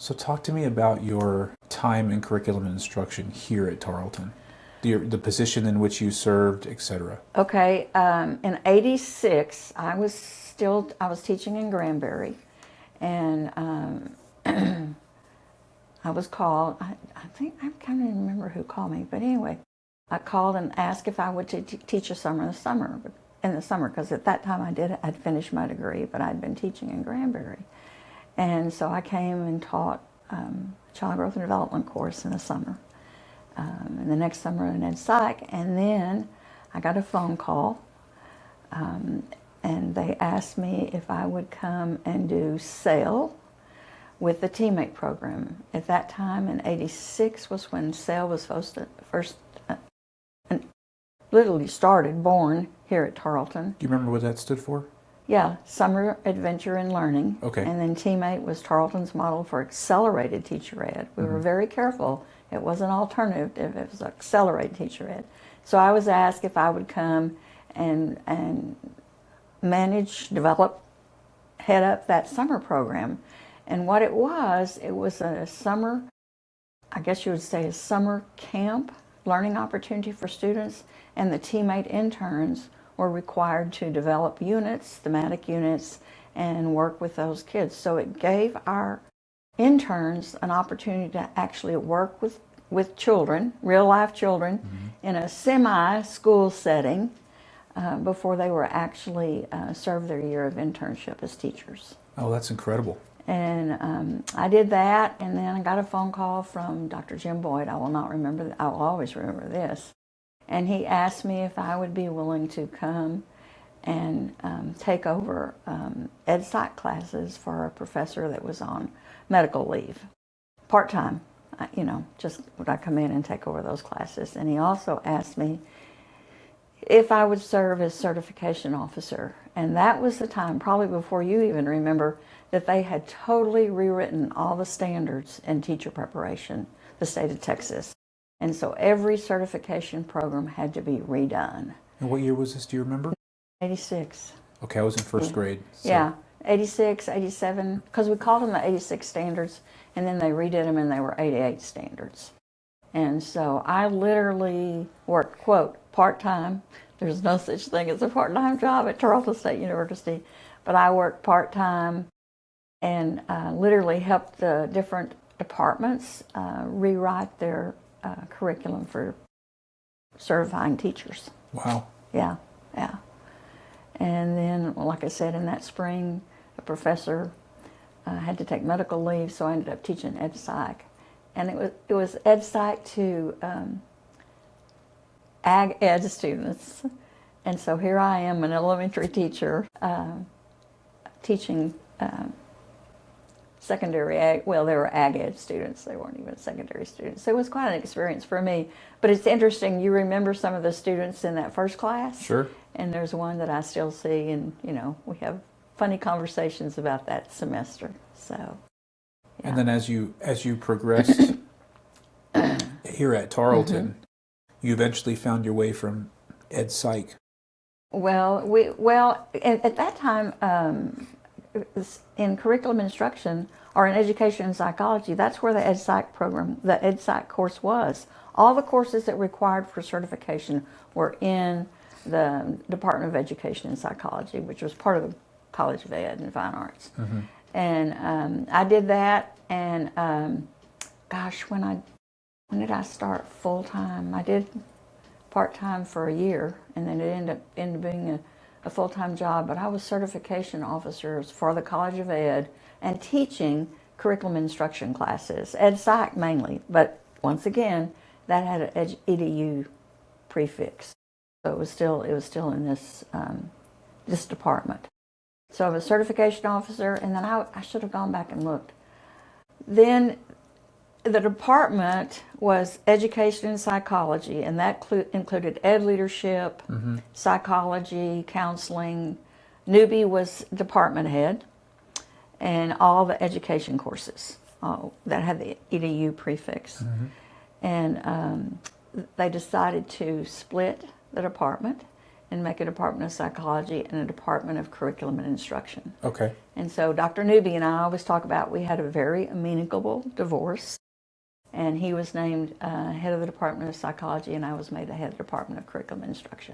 So talk to me about your time in curriculum and instruction here at Tarleton, the position in which you served, etc. Okay, in '86, I was teaching in Granbury, and I was called. I think I can't even remember who called me, but anyway, I called and asked if I would teach a summer in the summer, because at that time I'd finished my degree, but I'd been teaching in Granbury, and so I came and taught child growth and development course in the summer, and the next summer in Ed Psych, and then I got a phone call, and they asked me if I would come and do SAIL with the teammate program. At that time in '86 was when SAIL was first literally born here at Tarleton. Do you remember what that stood for? Yeah, Summer Adventure in Learning. Okay. And then Teammate was Tarleton's model for accelerated teacher ed. We were very careful. It wasn't alternative, it was accelerated teacher ed. So I was asked if I would come and manage, develop, head up that summer program. And what it was a summer, I guess you would say a summer camp learning opportunity for students, and the teammate interns were required to develop units, thematic units, and work with those kids. So it gave our interns an opportunity to actually work with children, real life children, in a semi-school setting before they were actually served their year of internship as teachers. Oh, that's incredible. And I did that, and then I got a phone call from Dr. Jim Boyd. I will always remember this. And he asked me if I would be willing to come and take over Ed Psych classes for a professor that was on medical leave, part-time. Just would I come in and take over those classes. And he also asked me if I would serve as certification officer. And that was the time, probably before you even remember, that they had totally rewritten all the standards in teacher preparation, the state of Texas. And so every certification program had to be redone. And what year was this, do you remember? '86. Okay, I was in first grade. So. Yeah, '86, '87, because we called them the '86 standards, and then they redid them and they were '88 standards. And so I literally worked, quote, part-time. There's no such thing as a part-time job at Tarleton State University, but I worked part-time and literally helped the different departments rewrite their curriculum for certifying teachers. Wow. Yeah. And then, like I said, in that spring, a professor had to take medical leave, so I ended up teaching Ed Psych. And it was Ed Psych to Ag Ed students. And so here I am, an elementary teacher, teaching secondary ag. Well, they were Ag Ed students. They weren't even secondary students. So it was quite an experience for me. But it's interesting, you remember some of the students in that first class? Sure. And there's one that I still see, and, we have funny conversations about that semester. So. Yeah. And then as you progressed here at Tarleton, you eventually found your way from Ed Psych. Well, at that time, in curriculum instruction or in education and psychology, that's where the Ed Psych program, the Ed Psych course was. All the courses that required for certification were in the Department of Education and Psychology, which was part of the College of Ed and Fine Arts. And I did that, and gosh, when did I start full-time? I did part-time for a year, and then it ended up being a full-time job, but I was certification officer for the College of Ed and teaching curriculum instruction classes, Ed Psych mainly, but once again, that had an EDU prefix. So it was still in this department. So I was a certification officer, and then I should have gone back and looked. Then the department was education and psychology, and that included ed leadership, psychology, counseling. Newbie was department head, and all the education courses that had the EDU prefix. And they decided to split the department and make a department of psychology and a department of curriculum and instruction. Okay. And so Dr. Newby and I always talk about we had a very amicable divorce, and he was named head of the department of psychology, and I was made the head of the department of curriculum and instruction.